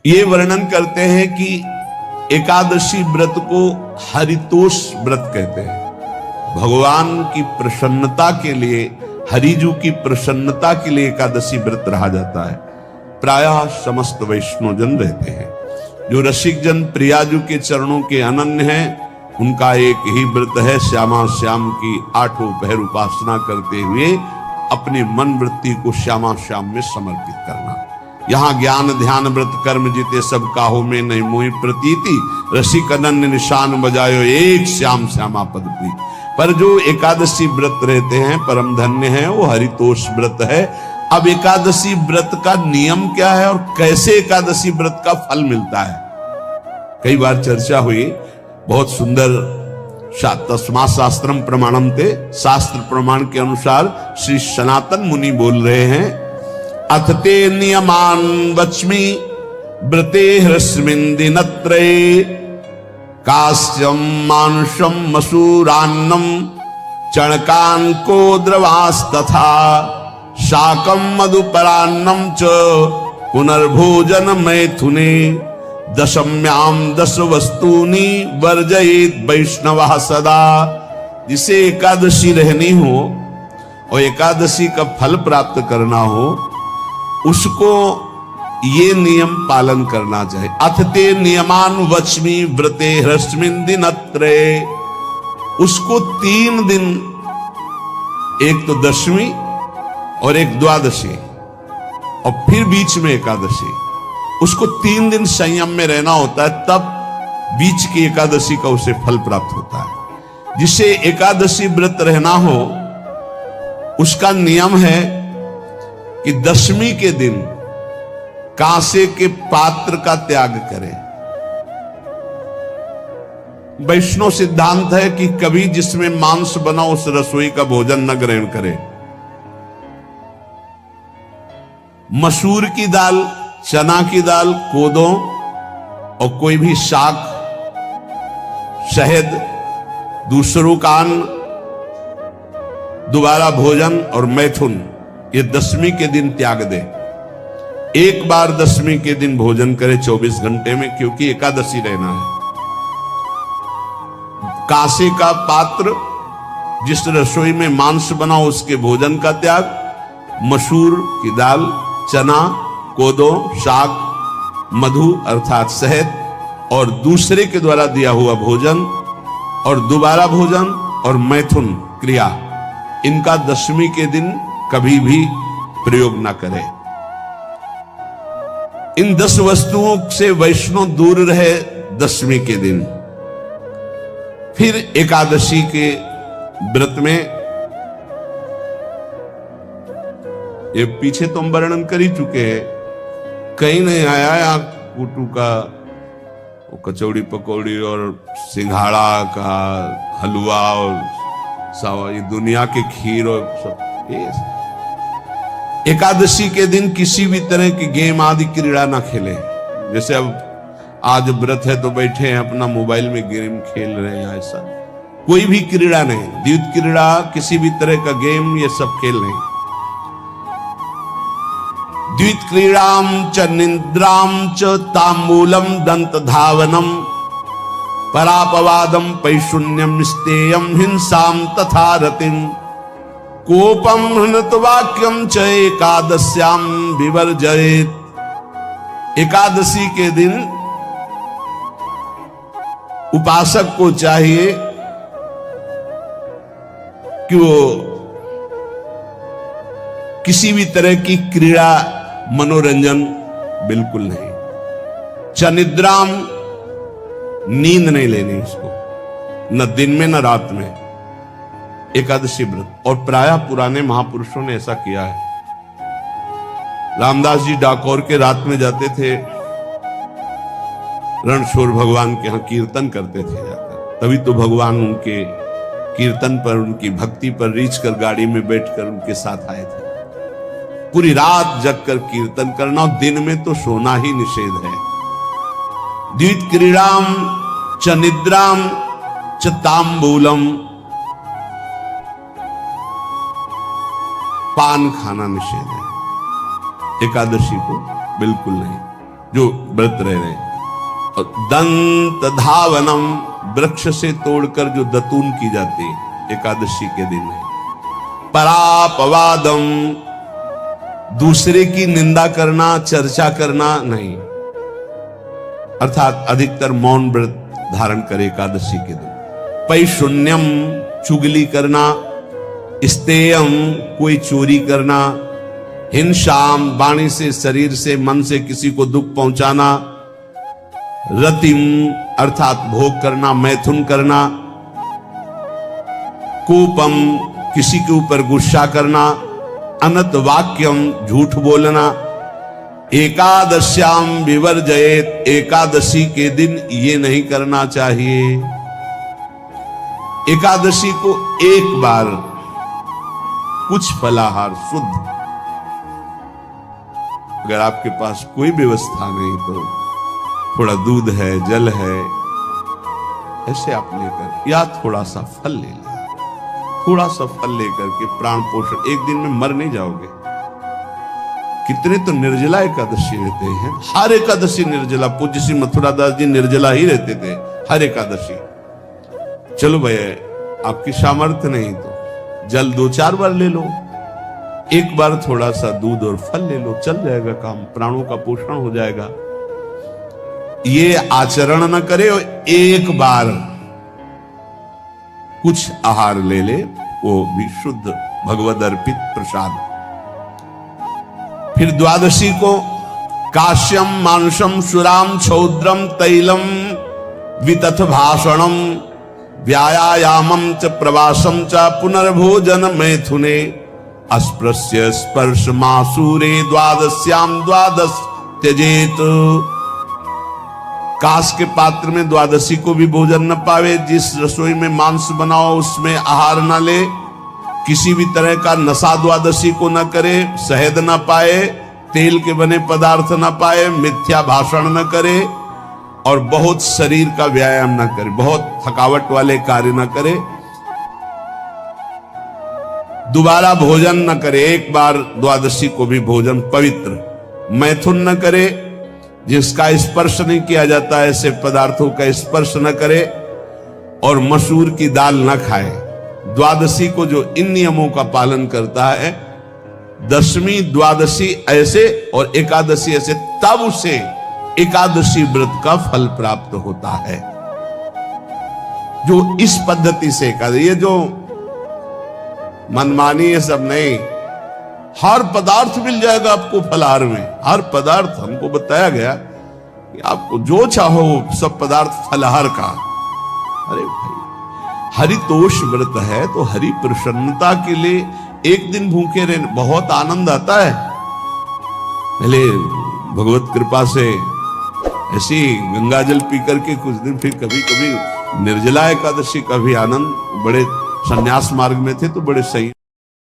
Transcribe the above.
ये वर्णन करते हैं कि एकादशी व्रत को हरितोष व्रत कहते हैं। भगवान की प्रसन्नता के लिए, हरिजू की प्रसन्नता के लिए एकादशी व्रत रहा जाता है। प्रायः समस्त वैष्णवजन रहते हैं। जो रसिक जन प्रियाजू के चरणों के अनन्य हैं, उनका एक ही व्रत है, श्यामा श्याम की आठों पहर उपासना करते हुए अपनी मन वृत्ति को श्यामा श्याम में समर्पित करना। यहाँ ज्ञान ध्यान व्रत कर्म जीते सब काहो में नहीं मोहि प्रतीति, रसिक अनन्य निशान बजायो एक श्याम श्यामा पद प्रीति। पर जो एकादशी व्रत रहते हैं परम धन्य है, वो हरितोष व्रत है। अब एकादशी व्रत का नियम क्या है और कैसे एकादशी व्रत का फल मिलता है, कई बार चर्चा हुई। बहुत सुंदर तस्मात् शास्त्रम प्रमाणम थे, शास्त्र प्रमाण के अनुसार श्री सनातन मुनि बोल रहे हैं, अथ ते नियमान वच्मि व्रते ह्रस्मिन् दिनत्रये, कास्यम मानुषम मसूरान्नम चणकान को द्रवास्तथा, शाकम मधुपरान्नम च पुनर्भोजन मैथुने, दशम्याम 10 वस्तूनि वर्जयेत वैष्णवः सदा। जिसे एकादशी रहनी हो और एकादशी का फल प्राप्त करना हो, उसको ये नियम पालन करना चाहिए। अथ ते नियमान वच्मि व्रते ह्रस्मिन् दिनत्रये, उसको 3 दिन, एक तो दशमी और एक द्वादशी और फिर बीच में एकादशी, उसको 3 दिन संयम में रहना होता है, तब बीच की एकादशी का उसे फल प्राप्त होता है। जिसे एकादशी व्रत रहना हो, उसका नियम है कि दशमी के दिन कांसे के पात्र का त्याग करें। वैष्णव सिद्धांत है कि कभी जिसमें मांस बना उस रसोई का भोजन न ग्रहण करे। मसूर की दाल, चना की दाल, कोदों और कोई भी शाक, शहद, दूसरों का अन्न, दोबारा भोजन और मैथुन, ये दशमी के दिन त्याग दे। एक बार दशमी के दिन भोजन करे 24 घंटे में, क्योंकि एकादशी रहना है। कांसे का पात्र, जिस रसोई में मांस बना उसके भोजन का त्याग, मसूर की दाल, चना, कोदो, शाक, मधु अर्थात शहद और दूसरे के द्वारा दिया हुआ भोजन और दोबारा भोजन और मैथुन क्रिया, इनका दशमी के दिन कभी भी प्रयोग न करें। इन 10 वस्तुओं से वैष्णव दूर रहे दशमी के दिन। फिर एकादशी के व्रत में, ये पीछे तो हम वर्णन कर ही चुके हैं, कहीं नहीं आया यहाँ कुटू का कचौड़ी पकौड़ी और सिंघाड़ा का हलवा और सावा, ये दुनिया के खीर और सब। एकादशी के दिन किसी भी तरह की गेम आदि क्रीड़ा ना खेले। जैसे अब आज व्रत है तो बैठे हैं अपना मोबाइल में गेम खेल रहे हैं, ऐसा कोई भी क्रीड़ा नहीं। द्वैत क्रीड़ा, किसी भी तरह का गेम, ये सब खेल नहीं। द्वित क्रीड़ाम च निद्राम च तांबूलम दंत धावनम, परापवादम पैशून्यम स्तेयम हिंसाम तथा रतिम, कोपम हृतवाक्यम च एकादश्याम विवर्जयेत। एकादशी के दिन उपासक को चाहिए कि वो किसी भी तरह की क्रीड़ा, मनोरंजन बिल्कुल नहीं। चनिद्राम, नींद नहीं लेनी उसको, न दिन में न रात में। एकादशी व्रत, और प्रायः पुराने महापुरुषों ने ऐसा किया है। रामदास जी डाकोर के रात में जाते थे, रणछोड़ भगवान के यहां कीर्तन करते थे जाकर। तभी तो भगवान उनके कीर्तन पर, उनकी भक्ति पर रीझ कर गाड़ी में बैठकर उनके साथ आए थे। पूरी रात जगकर कीर्तन करना, और दिन में तो सोना ही निषेध है। द्वित क्रीड़ाम च निद्राम च तांबूलम, पान खाना निषेध है एकादशी को, बिल्कुल नहीं। जो व्रत रह रहे हैं। और दंत धावनम, वृक्ष से तोड़कर जो दतून की जाती है एकादशी के दिन है। परापवादम, दूसरे की निंदा करना, चर्चा करना नहीं, अर्थात अधिकतर मौन व्रत धारण करे एकादशी के दिन। पैशून्यम, चुगली करना। स्तेयम, कोई चोरी करना। हिंसाम, वाणी से, शरीर से, मन से किसी को दुख पहुंचाना। रतिम, अर्थात भोग करना, मैथुन करना। कोपम, किसी के ऊपर गुस्सा करना। अनत वाक्यम, झूठ बोलना। एकादश्याम विवर्जयेत, एकादशी के दिन ये नहीं करना चाहिए। एकादशी को एक बार कुछ फलाहार शुद्ध, अगर आपके पास कोई व्यवस्था नहीं तो थोड़ा दूध है, जल है, ऐसे आप लेकर, या थोड़ा सा फल ले लें, थोड़ा सा फल लेकर के प्राण पोषण, एक दिन में मर नहीं जाओगे। कितने तो निर्जला एकादशी रहते हैं, हर एकादशी निर्जला। पूज्य श्री मथुरा दास जी निर्जला ही रहते थे हर एकादशी। चलो भैया आपकी सामर्थ्य नहीं तो जल 2-4 बार ले लो, एक बार थोड़ा सा दूध और फल ले लो, चल जाएगा काम, प्राणों का पोषण हो जाएगा। ये आचरण न करे और एक बार कुछ आहार ले ले, वो भी शुद्ध भगवद अर्पित प्रसाद। फिर द्वादशी को काश्यम, मांसम, सुराम, छौद्रम, तैलम, वितथ भाषणम, व्यायामम च प्रवासम च पुनर्भोजन मैथुने, अस्पृश्य स्पर्श मासूरे, द्वादश्याम द्वादश त्यजेत। कांस के पात्र में द्वादशी को भी भोजन न पावे। जिस रसोई में मांस बनाओ उसमें आहार न ले। किसी भी तरह का नशा द्वादशी को न करे। शहद न पाए, तेल के बने पदार्थ न पाए, मिथ्या भाषण न करे और बहुत शरीर का व्यायाम न करे, बहुत थकावट वाले कार्य न करे। दोबारा भोजन न करे, एक बार द्वादशी को भी भोजन पवित्र। मैथुन न करे, जिसका स्पर्श नहीं किया जाता ऐसे पदार्थों का स्पर्श न करे, और मसूर की दाल न खाए। द्वादशी को जो इन नियमों का पालन करता है, दशमी द्वादशी ऐसे और एकादशी ऐसे, तब उसे एकादशी व्रत का फल प्राप्त होता है। जो इस पद्धति से एकादशी, ये जो मनमानी है सब नहीं, हर पदार्थ मिल जाएगा आपको फलाहार में। हर पदार्थ हमको बताया गया कि आपको जो चाहो सब पदार्थ फलाहार का। अरे भाई, हरितोष व्रत है तो हरि प्रसन्नता के लिए एक दिन भूखे रहने बहुत आनंद आता है। पहले भगवत कृपा से ऐसी गंगा जल पी करके कुछ दिन, फिर कभी कभी निर्जला एकादशी का भी आनंद। बड़े संन्यास मार्ग में थे तो बड़े सही